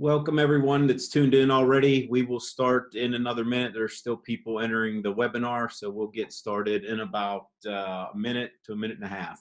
Welcome everyone that's tuned in already. We will start in another minute. There's still people entering the webinar, so we'll get started in about a minute to a minute and a half.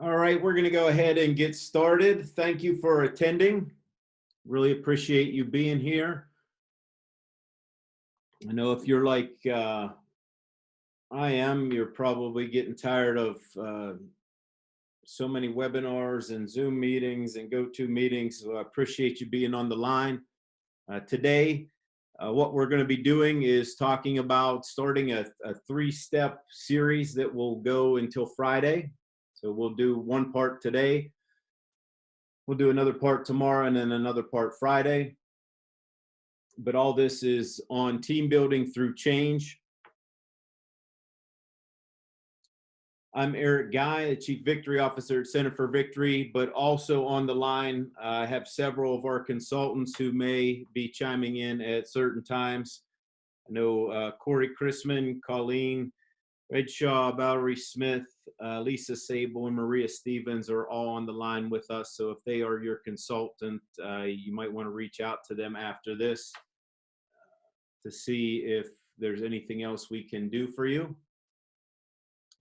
All right, we're going to go ahead and get started. Thank you for attending. Really appreciate you being here. I know if you're like I am, you're probably getting tired of so many webinars and Zoom meetings and go-to meetings. So I appreciate you being on the line. Today, what we're going to be doing is talking about starting a three-step series that will go until Friday. So we'll do one part today, we'll do another part tomorrow, and then another part Friday. But all this is on team building through change. I'm Eric Guy, the Chief Victory Officer at Center for Victory, but also on the line, I have several of our consultants who may be chiming in at certain times. I know Corey Chrisman, Colleen Redshaw, Valerie Smith, Lisa Sable, and Maria Stevens are all on the line with us. So if they are your consultant, you might want to reach out to them after this to see if there's anything else we can do for you.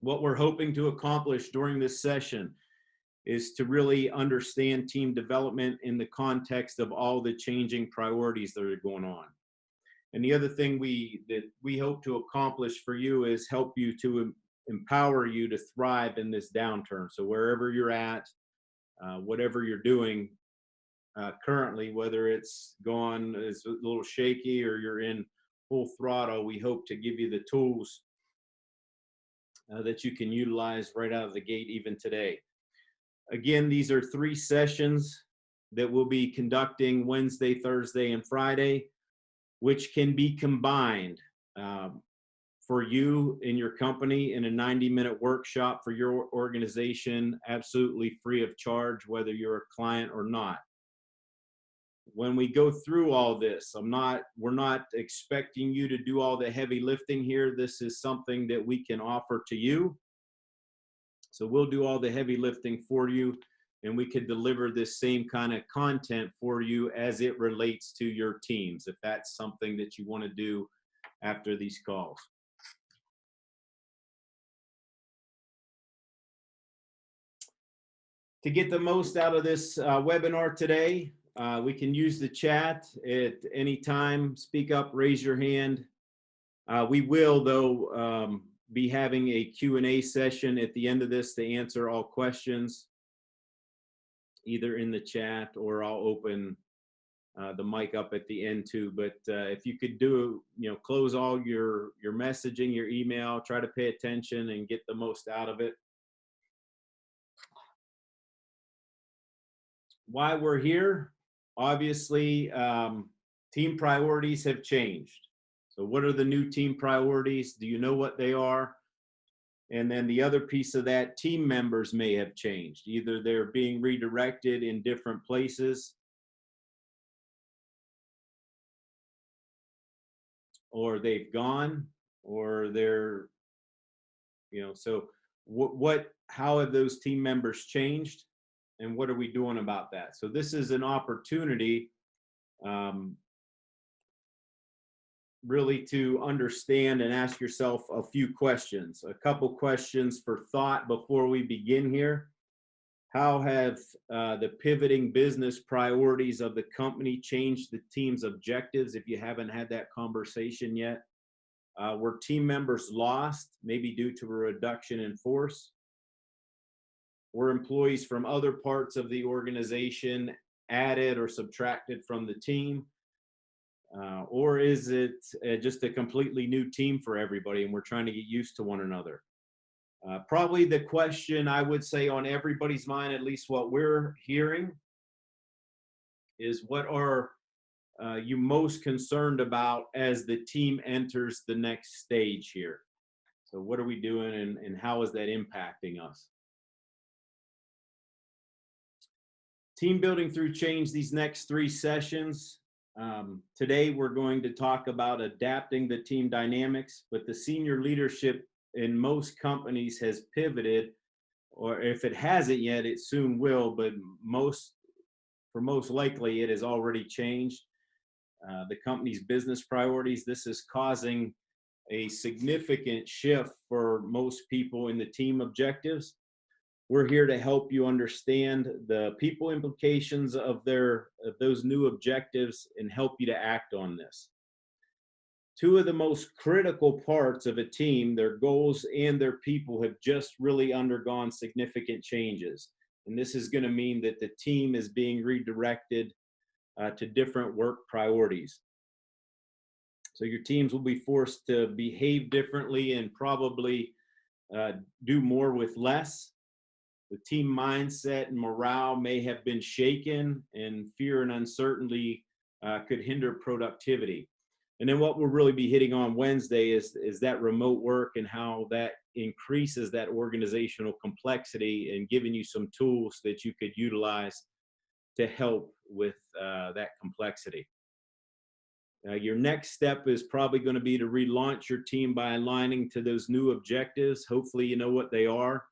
What we're hoping to accomplish during this session is to really understand team development in the context of all the changing priorities that are going on. And the other thing that we hope to accomplish for you is help you to empower you to thrive in this downturn. So wherever you're at, whatever you're doing currently, whether it's gone, it's a little shaky, or you're in full throttle, we hope to give you the tools that you can utilize right out of the gate even today. Again, these are 3 sessions that we'll be conducting Wednesday, Thursday, and Friday, which can be combined for you in your company in a 90-minute workshop for your organization, absolutely free of charge, whether you're a client or not. When we go through all this, we're not expecting you to do all the heavy lifting here. This is something that we can offer to you. So we'll do all the heavy lifting for you, and we could deliver this same kind of content for you as it relates to your teams, if that's something that you want to do after these calls. To get the most out of this webinar today, we can use the chat at any time. Speak up, raise your hand. We will, though, be having a Q&A session at the end of this to answer all questions, either in the chat, or I'll open the mic up at the end too. But if you could do, close all your messaging, your email, try to pay attention and get the most out of it. Why we're here, obviously, team priorities have changed. So what are the new team priorities? Do you know what they are? And then the other piece of that, team members may have changed. Either they're being redirected in different places, or they've gone, or they're, so how have those team members changed? And what are we doing about that? So this is an opportunity really to understand and ask yourself a few questions, a couple questions for thought before we begin here. How have the pivoting business priorities of the company changed the team's objectives? If you haven't had that conversation yet, were team members lost, maybe due to a reduction in force? Were employees from other parts of the organization added or subtracted from the team? Or is it just a completely new team for everybody and we're trying to get used to one another? Probably the question I would say on everybody's mind, at least what we're hearing, is what are you most concerned about as the team enters the next stage here? So what are we doing and how is that impacting us? Team building through change, these next 3 sessions. Today, we're going to talk about adapting the team dynamics, but the senior leadership in most companies has pivoted, or if it hasn't yet, it soon will, but most likely it has already changed. The company's business priorities, this is causing a significant shift for most people in the team objectives. We're here to help you understand the people implications of those new objectives and help you to act on this. 2 of the most critical parts of a team, their goals and their people, have just really undergone significant changes. And this is going to mean that the team is being redirected to different work priorities. So your teams will be forced to behave differently and probably do more with less. The team mindset and morale may have been shaken, and fear and uncertainty could hinder productivity. And then what we'll really be hitting on Wednesday is that remote work and how that increases that organizational complexity and giving you some tools that you could utilize to help with that complexity. Your next step is probably going to be to relaunch your team by aligning to those new objectives. Hopefully you know what they are.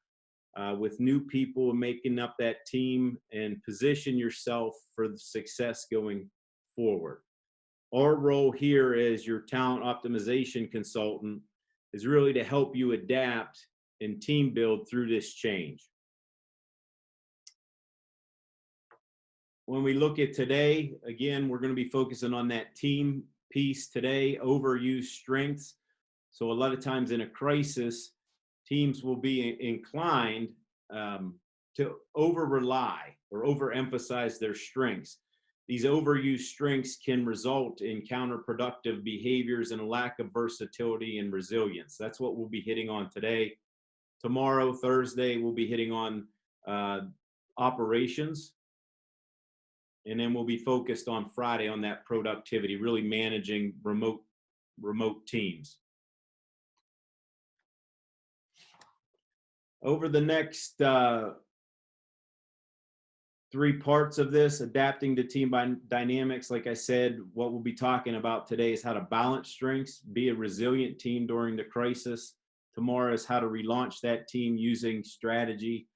With new people making up that team, and position yourself for the success going forward. Our role here as your talent optimization consultant is really to help you adapt and team build through this change. When we look at today, again, we're going to be focusing on that team piece today, overused strengths. So a lot of times in a crisis, teams will be inclined to over-rely or overemphasize their strengths. These overused strengths can result in counterproductive behaviors and a lack of versatility and resilience. That's what we'll be hitting on today. Tomorrow, Thursday, we'll be hitting on operations. And then we'll be focused on Friday on that productivity, really managing remote teams. Over the next 3 parts of this, adapting to team dynamics, like I said, what we'll be talking about today is how to balance strengths, be a resilient team during the crisis. Tomorrow is how to relaunch that team using strategy.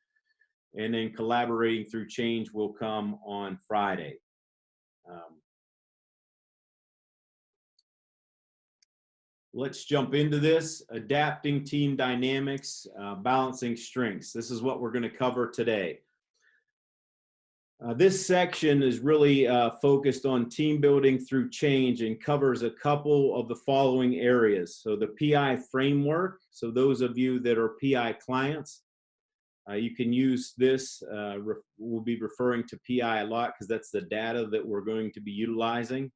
And then collaborating through change will come on Friday. Let's jump into this. Adapting team dynamics, balancing strengths. This is what we're going to cover today. This section is really focused on team building through change and covers a couple of the following areas. So the PI framework. So those of you that are PI clients, you can use this. We'll be referring to PI a lot because that's the data that we're going to be utilizing.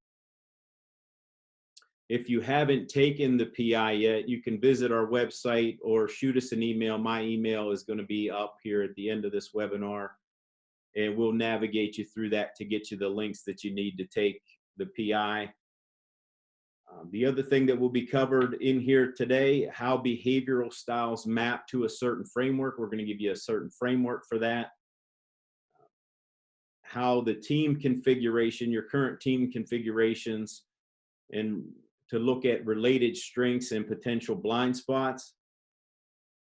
If you haven't taken the PI yet, you can visit our website or shoot us an email. My email is going to be up here at the end of this webinar, and we'll navigate you through that to get you the links that you need to take the PI. The other thing that will be covered in here today, how behavioral styles map to a certain framework. We're going to give you a certain framework for that. How the team configuration, your current team configurations, and to look at related strengths and potential blind spots.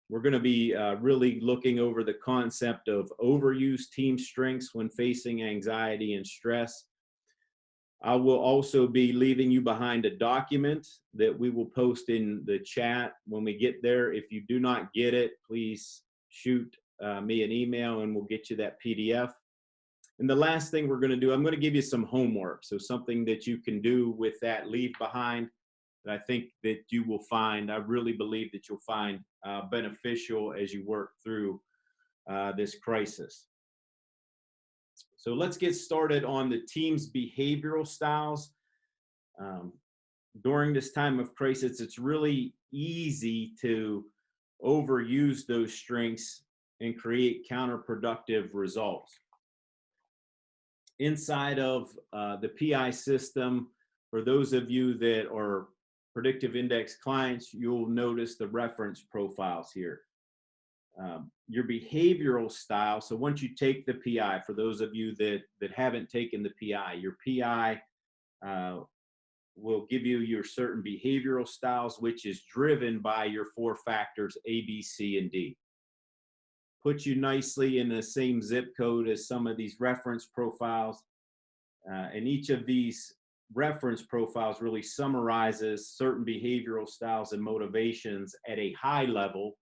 We're going to be really looking over the concept of overused team strengths when facing anxiety and stress. I will also be leaving you behind a document that we will post in the chat when we get there. If you do not get it, please shoot me an email and we'll get you that PDF. And the last thing we're going to do, I'm going to give you some homework. So something that you can do with that leave behind that I think that you will find, I really believe that you'll find beneficial as you work through this crisis. So let's get started on the team's behavioral styles. During this time of crisis, it's really easy to overuse those strengths and create counterproductive results. Inside of the PI system, for those of you that are predictive index clients, you'll notice the reference profiles here. Your behavioral style. So once you take the PI, for those of you that haven't taken the PI, your PI will give you your certain behavioral styles, which is driven by your 4 factors, A, B, C, and D. Puts you nicely in the same zip code as some of these reference profiles. And each of these reference profiles really summarizes certain behavioral styles and motivations at a high level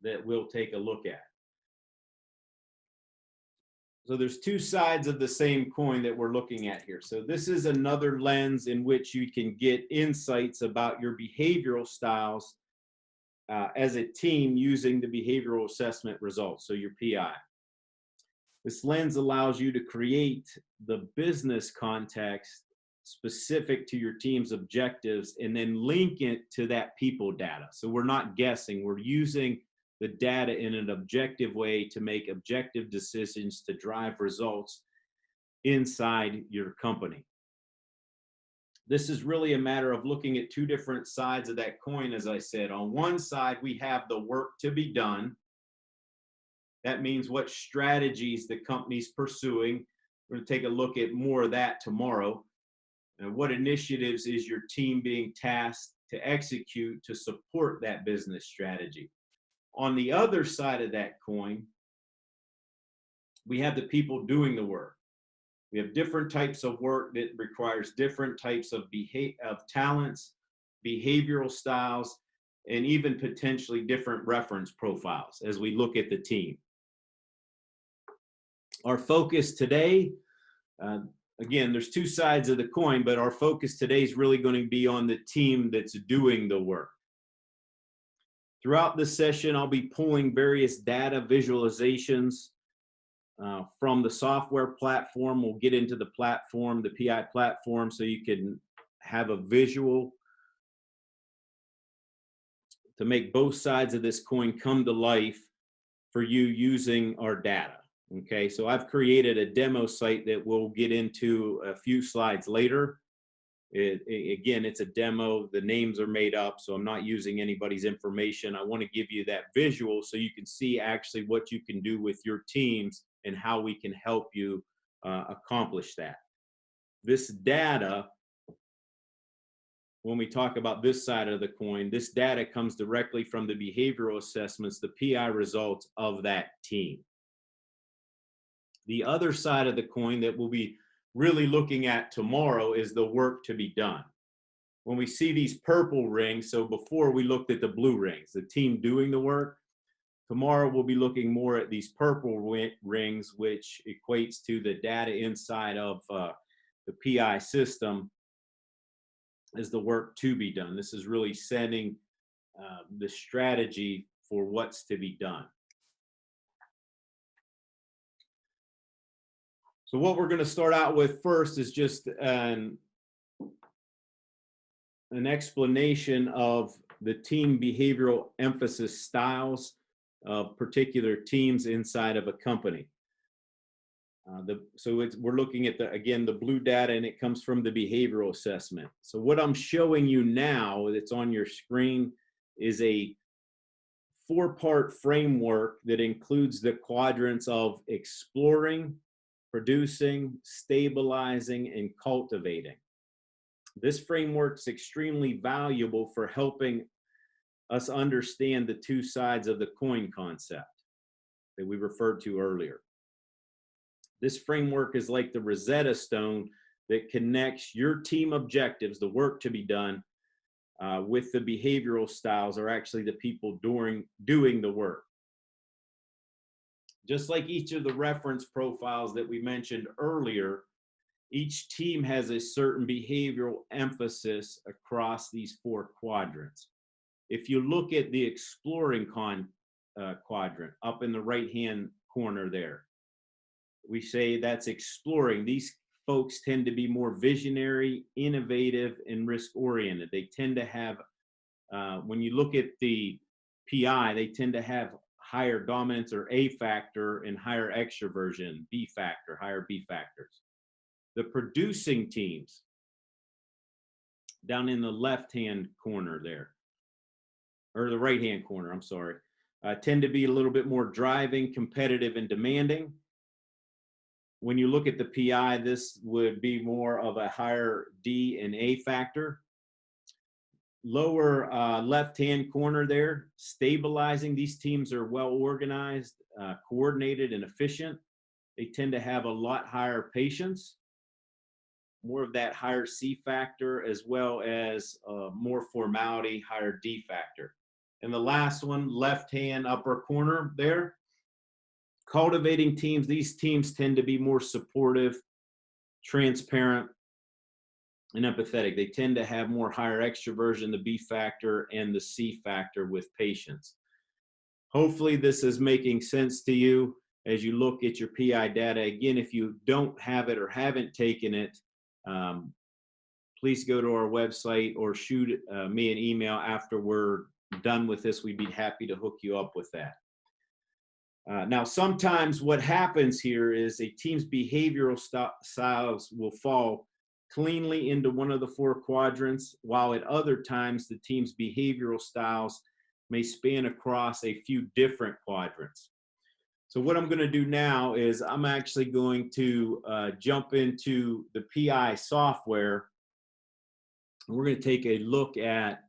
that we'll take a look at. So there's 2 sides of the same coin that we're looking at here. So this is another lens in which you can get insights about your behavioral styles as a team using the behavioral assessment results, so your PI. This lens allows you to create the business context specific to your team's objectives and then link it to that people data. So we're not guessing, we're using the data in an objective way to make objective decisions to drive results inside your company. This is really a matter of looking at 2 different sides of that coin, as I said. On one side, we have the work to be done. That means what strategies the company's pursuing. We're going to take a look at more of that tomorrow. And what initiatives is your team being tasked to execute to support that business strategy? On the other side of that coin, we have the people doing the work. We have different types of work that requires different types of talents, behavioral styles, and even potentially different reference profiles as we look at the team. Our focus today, again, there's 2 sides of the coin, but our focus today is really going to be on the team that's doing the work. Throughout this session, I'll be pulling various data visualizations from the software platform. We'll get into the platform, the PI platform, so you can have a visual to make both sides of this coin come to life for you using our data. Okay, so I've created a demo site that we'll get into a few slides later. Again, it's a demo. The names are made up, so I'm not using anybody's information. I want to give you that visual so you can see actually what you can do with your teams and how we can help you accomplish that. This data, when we talk about this side of the coin, this data comes directly from the behavioral assessments, the PI results of that team. The other side of the coin that we'll be really looking at tomorrow is the work to be done. When we see these purple rings, so before we looked at the blue rings, the team doing the work, tomorrow we'll be looking more at these purple rings, which equates to the data inside of the PI system as the work to be done. This is really setting the strategy for what's to be done. So what we're going to start out with first is just an explanation of the team behavioral emphasis styles of particular teams inside of a company. We're looking at again the blue data, and it comes from the behavioral assessment. So what I'm showing you now that's on your screen is a 4-part framework that includes the quadrants of exploring, producing, stabilizing, and cultivating. This framework is extremely valuable for helping us understand the 2 sides of the coin concept that we referred to earlier. This framework is like the Rosetta Stone that connects your team objectives, the work to be done, with the behavioral styles, or actually the people doing the work. Just like each of the reference profiles that we mentioned earlier, each team has a certain behavioral emphasis across these 4 quadrants. If you look at the exploring quadrant up in the right-hand corner there, we say that's exploring. These folks tend to be more visionary, innovative, and risk-oriented. They tend to have, when you look at the PI, they tend to have higher dominance or A factor and higher extroversion, B factor, higher B factors. The producing teams, down in the left-hand corner there, or the right-hand corner, I'm sorry, tend to be a little bit more driving, competitive, and demanding. When you look at the PI, this would be more of a higher D and A factor. Lower left-hand corner there, stabilizing. These teams are well organized, coordinated, and efficient. They tend to have a lot higher patience, more of that higher C factor, as well as more formality, higher D factor. And the last one, left-hand upper corner there, cultivating teams. These teams tend to be more supportive, transparent, and empathetic. They tend to have more higher extroversion, the B factor, and the C factor with patience. Hopefully this is making sense to you as you look at your PI data. Again, if you don't have it or haven't taken it, please go to our website or shoot me an email after we're done with this. We'd be happy to hook you up with that. Now, sometimes what happens here is a team's behavioral styles will fall cleanly into one of the 4 quadrants, while at other times the team's behavioral styles may span across a few different quadrants. So what I'm going to do now is I'm actually going to jump into the PI software. And we're going to take a look at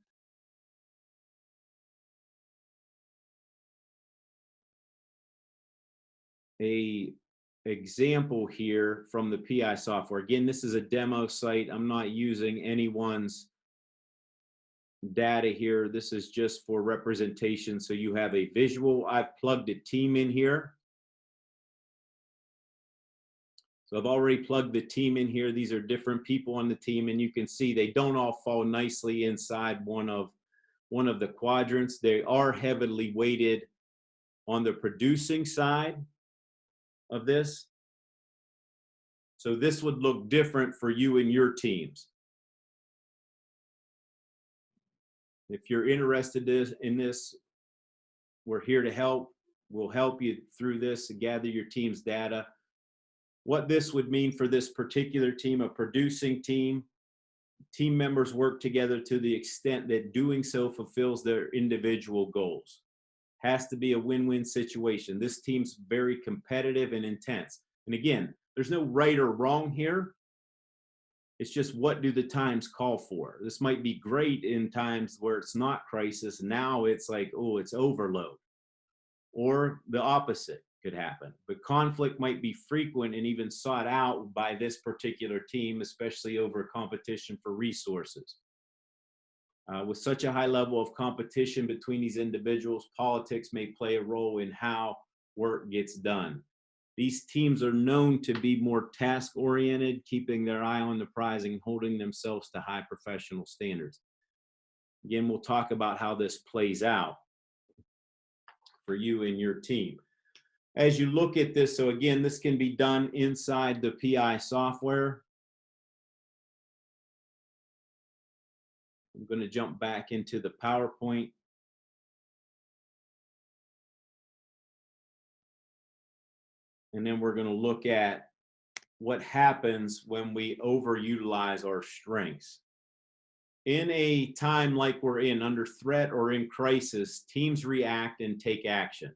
a example here from the PI software. Again, this is a demo site. I'm not using anyone's data here. This is just for representation, so you have a visual. I've plugged a team in here. So I've already plugged the team in here. These are different people on the team, and you can see they don't all fall nicely inside one of the quadrants. They are heavily weighted on the producing side of this. So this would look different for you and your teams. If you're interested in this, we're here to help. We'll help you through this and gather your team's data. What this would mean for this particular team, a producing team, team members work together to the extent that doing so fulfills their individual goals. Has to be a win-win situation. This team's very competitive and intense. And again, there's no right or wrong here. It's just, what do the times call for? This might be great in times where it's not crisis. Now it's like, oh, it's overload. Or the opposite could happen. But conflict might be frequent and even sought out by this particular team, especially over competition for resources. With such a high level of competition between these individuals, politics may play a role in how work gets done. These teams are known to be more task-oriented, keeping their eye on the prize and holding themselves to high professional standards. Again, we'll talk about how this plays out for you and your team. As you look at this, so again, this can be done inside the PI software. I'm going to jump back into the PowerPoint. And then we're going to look at what happens when we overutilize our strengths. In a time like we're in, under threat or in crisis, teams react and take action.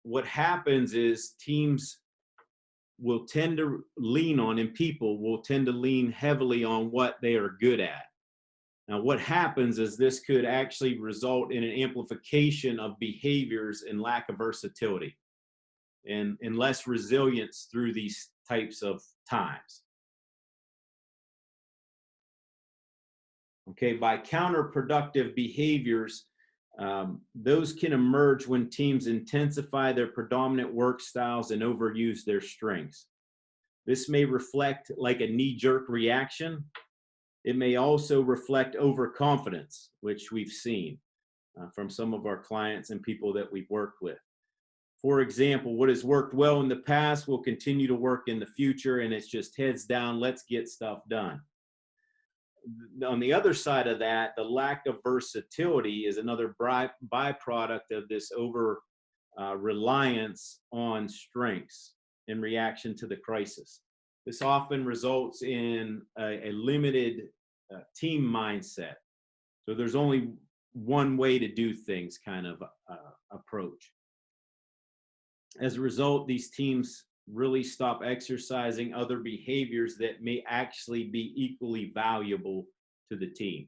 What happens is teams will tend to lean on, and people will tend to lean heavily on what they are good at. Now, what happens is this could actually result in an amplification of behaviors and lack of versatility. and less resilience through these types of times. Okay, by counterproductive behaviors, those can emerge when teams intensify their predominant work styles and overuse their strengths. This may reflect like a knee-jerk reaction. It may also reflect overconfidence, which we've seen from some of our clients and people that we've worked with. For example, what has worked well in the past will continue to work in the future, and it's just heads down, let's get stuff done. On the other side of that, the lack of versatility is another byproduct of this over reliance on strengths in reaction to the crisis. This often results in a limited team mindset. So there's only one way to do things kind of approach. As a result, these teams really stop exercising other behaviors that may actually be equally valuable to the team.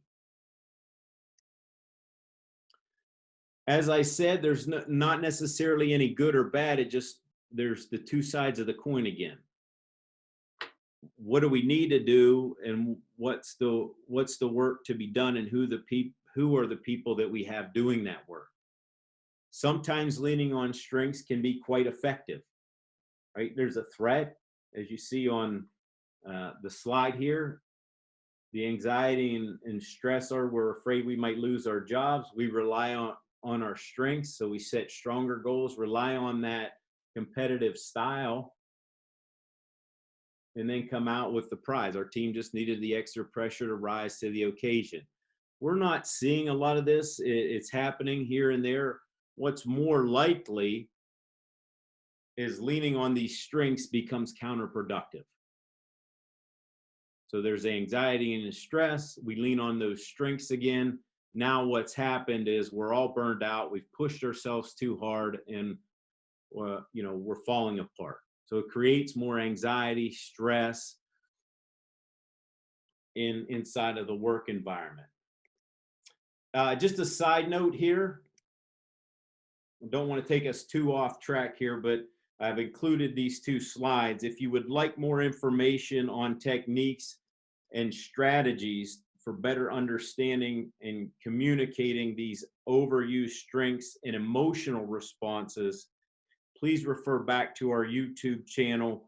As I said, there's not necessarily any good or bad. There's the two sides of the coin again. What do we need to do, and what's the work to be done, and who are the people that we have doing that work? Sometimes leaning on strengths can be quite effective, right? There's a threat, as you see on the slide here. The anxiety and stress are, we're afraid we might lose our jobs. We rely on our strengths, so we set stronger goals, rely on that competitive style, and then come out with the prize. Our team just needed the extra pressure to rise to the occasion. We're not seeing a lot of this. It's happening here and there. What's more likely is leaning on these strengths becomes counterproductive. So there's anxiety and stress. We lean on those strengths again. Now what's happened is we're all burned out. We've pushed ourselves too hard, and we're falling apart. So it creates more anxiety, stress inside of the work environment. Just a side note here. I don't want to take us too off track here, but I've included these two slides. If you would like more information on techniques and strategies for better understanding and communicating these overused strengths and emotional responses, please refer back to our YouTube channel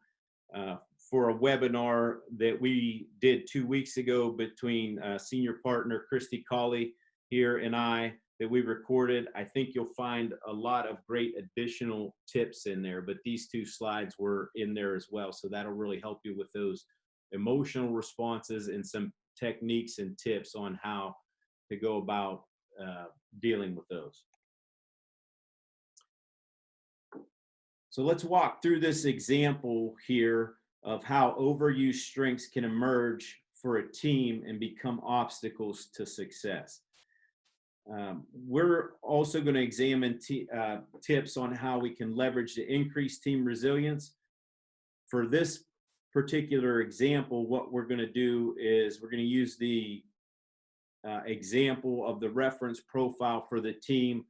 for a webinar that we did 2 weeks ago between senior partner Christy Colley here and I, that we recorded. I think you'll find a lot of great additional tips in there, but these two slides were in there as well. So that'll really help you with those emotional responses and some techniques and tips on how to go about dealing with those. So let's walk through this example here of how overused strengths can emerge for a team and become obstacles to success. We're also going to examine tips on how we can leverage the increased team resilience. For this particular example, what we're going to do is we're going to use the example of the reference profile for the team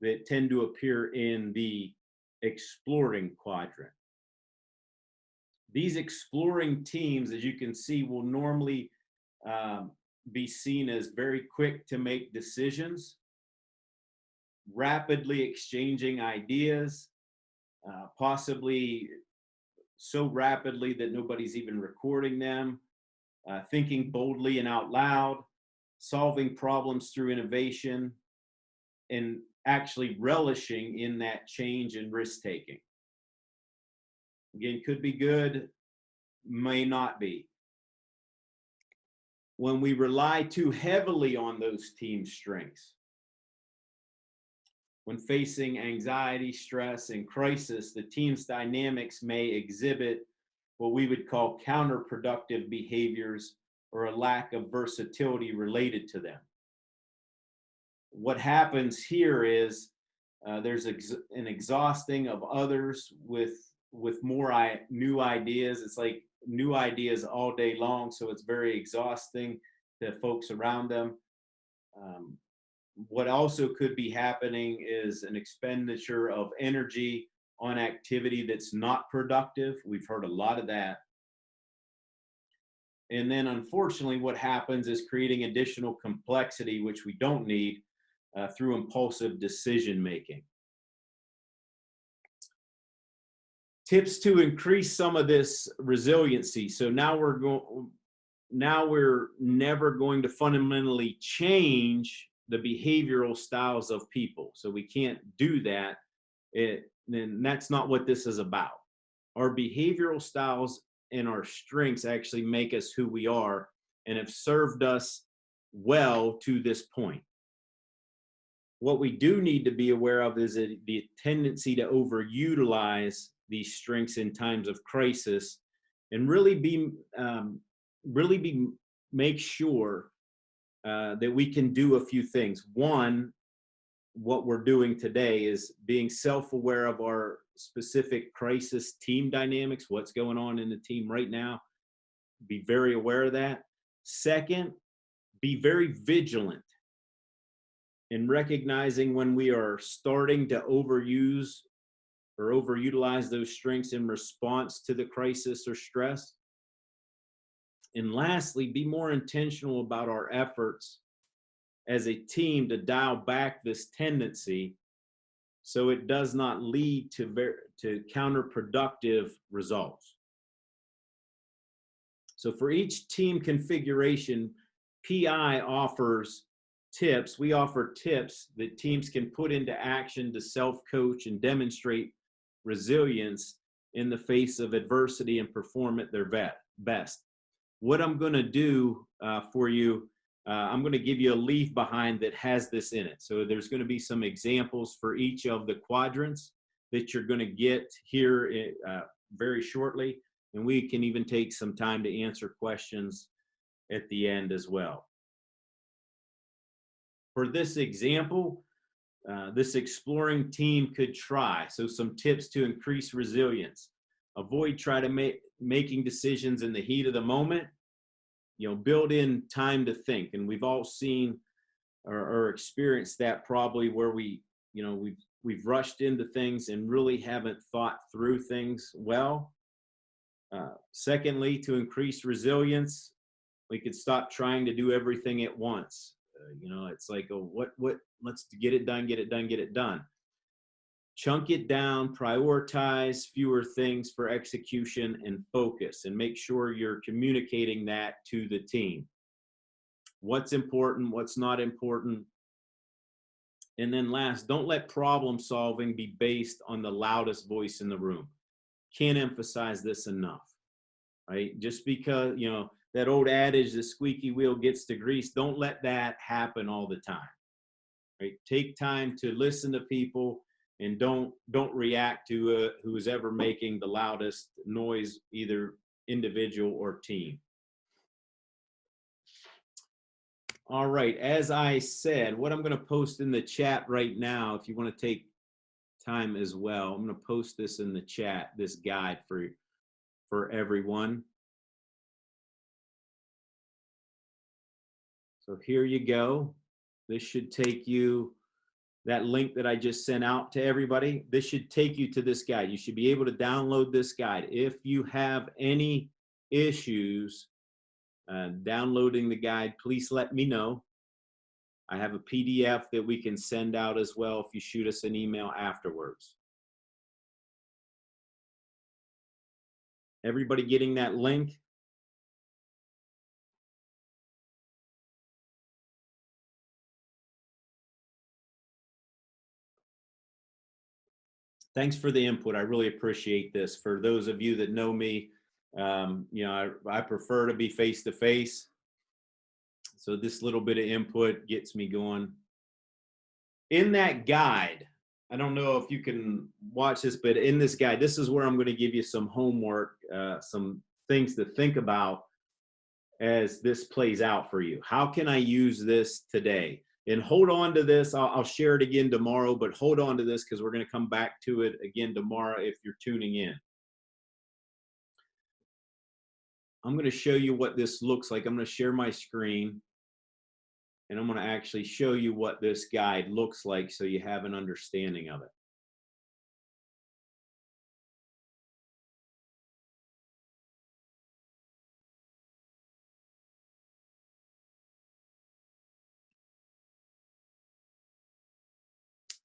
that tend to appear in the exploring quadrant. These exploring teams, as you can see, will normally be seen as very quick to make decisions, rapidly exchanging ideas, possibly so rapidly that nobody's even recording them, thinking boldly and out loud, solving problems through innovation, and actually relishing in that change and risk-taking. Again, could be good, may not be. When we rely too heavily on those team strengths, when facing anxiety, stress, and crisis, the team's dynamics may exhibit what we would call counterproductive behaviors or a lack of versatility related to them. What happens here is there's an exhausting of others with more new ideas. It's like new ideas all day long, so it's very exhausting to folks around them. What also could be happening is an expenditure of energy on activity that's not productive. We've heard a lot of that. And then unfortunately, what happens is creating additional complexity, which we don't need, through impulsive decision making. Tips to increase some of this resiliency. So now we're never going to fundamentally change the behavioral styles of people. So we can't do that. Then that's not what this is about. Our behavioral styles and our strengths actually make us who we are and have served us well to this point. What we do need to be aware of is the tendency to overutilize these strengths in times of crisis, and make sure that we can do a few things. One, what we're doing today is being self-aware of our specific crisis team dynamics, what's going on in the team right now. Be very aware of that. Second, be very vigilant in recognizing when we are starting to overuse or overutilize those strengths in response to the crisis or stress. And lastly, be more intentional about our efforts as a team to dial back this tendency so it does not lead to counterproductive results. So for each team configuration, PI offers tips. We offer tips that teams can put into action to self-coach and demonstrate resilience in the face of adversity and perform at their best. What I'm going to do for you, I'm going to give you a leaf behind that has this in it. So there's going to be some examples for each of the quadrants that you're going to get here very shortly. And we can even take some time to answer questions at the end as well. For this example, this exploring team could try. So some tips to increase resilience. Avoid making decisions in the heat of the moment. Build in time to think. And we've all seen or experienced that probably where we've rushed into things and really haven't thought through things well. Secondly, to increase resilience, we could stop trying to do everything at once. It's like, let's get it done. Chunk it down, prioritize fewer things for execution, and focus, and make sure you're communicating that to the team. What's important, what's not important. And then last, don't let problem solving be based on the loudest voice in the room. Can't emphasize this enough, right? Just because, that old adage, the squeaky wheel gets the grease, don't let that happen all the time, right? Take time to listen to people and don't react to who's ever making the loudest noise, either individual or team. All right, as I said, what I'm going to post in the chat right now, if you want to take time as well, I'm going to post this in the chat, this guide for everyone. So here you go. This should take you, that link that I just sent out to everybody, this should take you to this guide. You should be able to download this guide. If you have any issues downloading the guide, please let me know. I have a PDF that we can send out as well if you shoot us an email afterwards. Everybody getting that link? Thanks for the input. I really appreciate this. For those of you that know me, I prefer to be face-to-face. So this little bit of input gets me going. In that guide, I don't know if you can watch this, but in this guide, this is where I'm going to give you some homework, some things to think about as this plays out for you. How can I use this today? And hold on to this. I'll share it again tomorrow, but hold on to this because we're going to come back to it again tomorrow if you're tuning in. I'm going to show you what this looks like. I'm going to share my screen, and I'm going to actually show you what this guide looks like so you have an understanding of it.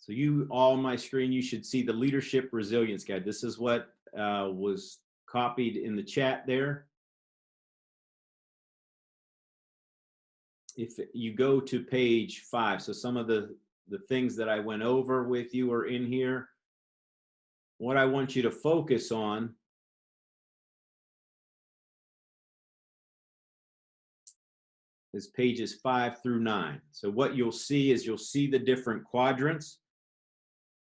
So you all on my screen, you should see the leadership resilience guide. This is what was copied in the chat there. If you go to page 5, so some of the things that I went over with you are in here. What I want you to focus on is pages 5 through 9. So what you'll see is you'll see the different quadrants.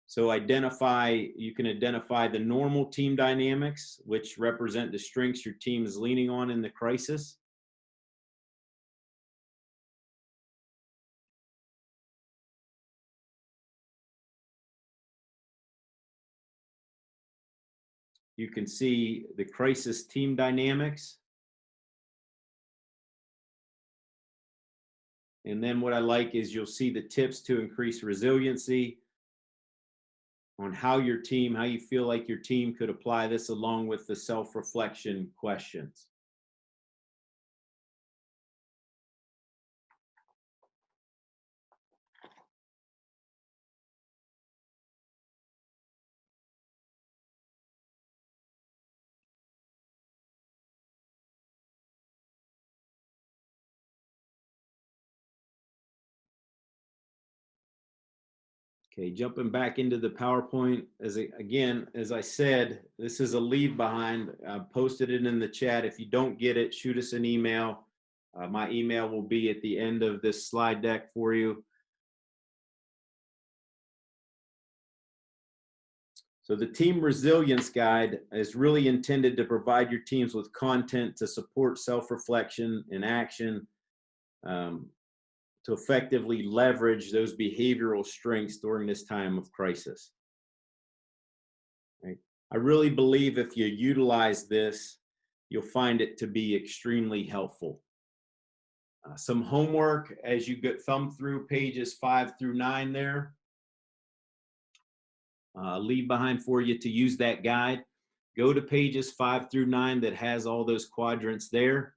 So you can identify the normal team dynamics, which represent the strengths your team is leaning on in the crisis. You can see the crisis team dynamics. And then what I like is you'll see the tips to increase resiliency on how you feel like your team could apply this, along with the self-reflection questions. Okay, jumping back into the PowerPoint, as I said, this is a leave behind. I posted it in the chat. If you don't get it, shoot us an email. My email will be at the end of this slide deck for you. So the Team Resilience Guide is really intended to provide your teams with content to support self-reflection and action, to effectively leverage those behavioral strengths during this time of crisis. Right? I really believe if you utilize this, you'll find it to be extremely helpful. Some homework as you get thumb through pages 5 through 9 there. Leave behind for you to use that guide. Go to pages 5 through 9 that has all those quadrants there.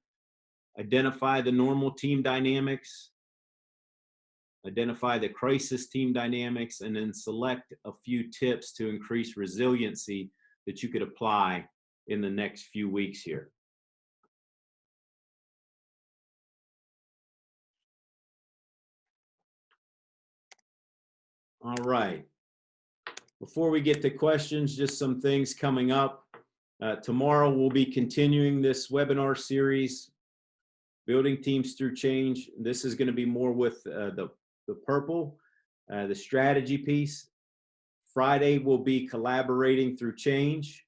Identify the normal team dynamics. Identify the crisis team dynamics, and then select a few tips to increase resiliency that you could apply in the next few weeks here. All right. Before we get to questions, just some things coming up. Tomorrow we'll be continuing this webinar series, Building Teams Through Change. This is going to be more with the purple, the strategy piece. Friday we'll be collaborating through change,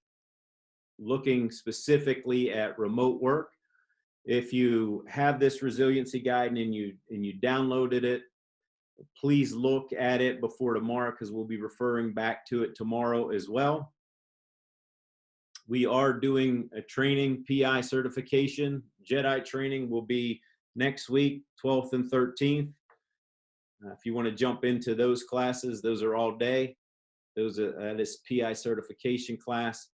looking specifically at remote work. If you have this resiliency guide and you downloaded it, please look at it before tomorrow, because we'll be referring back to it tomorrow as well. We are doing a training, PI certification. JEDI training will be next week, 12th and 13th. If you want to jump into those classes, those are all day. That is PI certification class.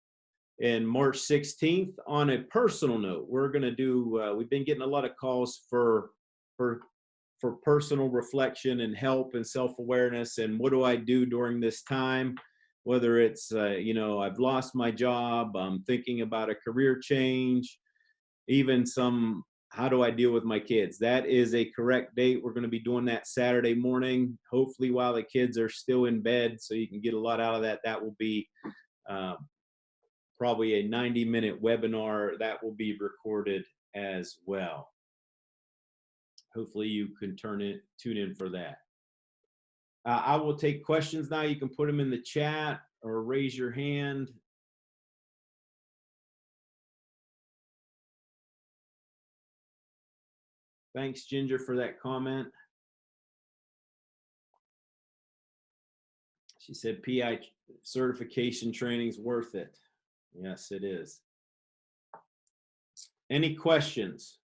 And March 16th, on a personal note, we're going to do, we've been getting a lot of calls for personal reflection and help and self-awareness, and what do I do during this time? Whether it's, I've lost my job, I'm thinking about a career change, even how do I deal with my kids? That is a correct date. We're going to be doing that Saturday morning, hopefully while the kids are still in bed, so you can get a lot out of that. That will be probably a 90-minute webinar that will be recorded as well. Hopefully you can tune in for that. I will take questions now. You can put them in the chat or raise your hand. Thanks, Ginger, for that comment. She said PI certification training is worth it. Yes, it is. Any questions?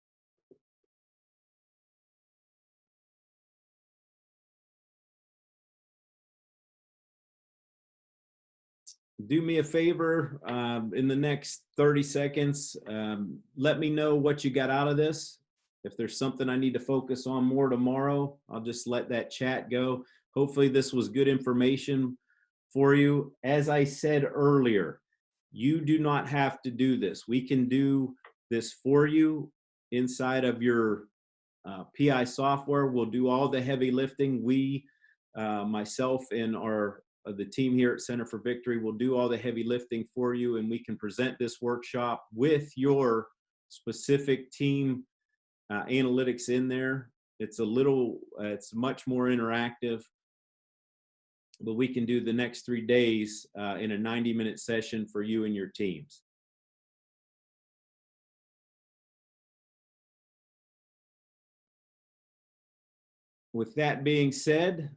Do me a favor, in the next 30 seconds, let me know what you got out of this. If there's something I need to focus on more tomorrow, I'll just let that chat go. Hopefully this was good information for you. As I said earlier, you do not have to do this. We can do this for you inside of your PI software. We'll do all the heavy lifting. Myself and the team here at Center for Victory will do all the heavy lifting for you, and we can present this workshop with your specific team analytics in there. It's much more interactive, but we can do the next 3 days in a 90-minute session for you and your teams. With that being said,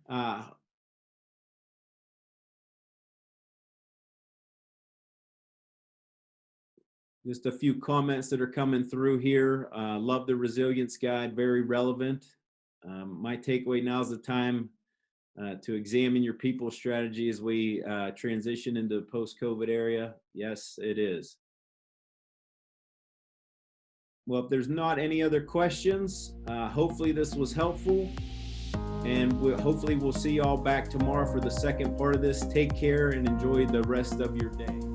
just a few comments that are coming through here. Love the resilience guide, very relevant. My takeaway, now's the time to examine your people strategy as we transition into the post-COVID area. Yes, it is. Well, if there's not any other questions, hopefully this was helpful. And hopefully we'll see you all back tomorrow for the second part of this. Take care and enjoy the rest of your day.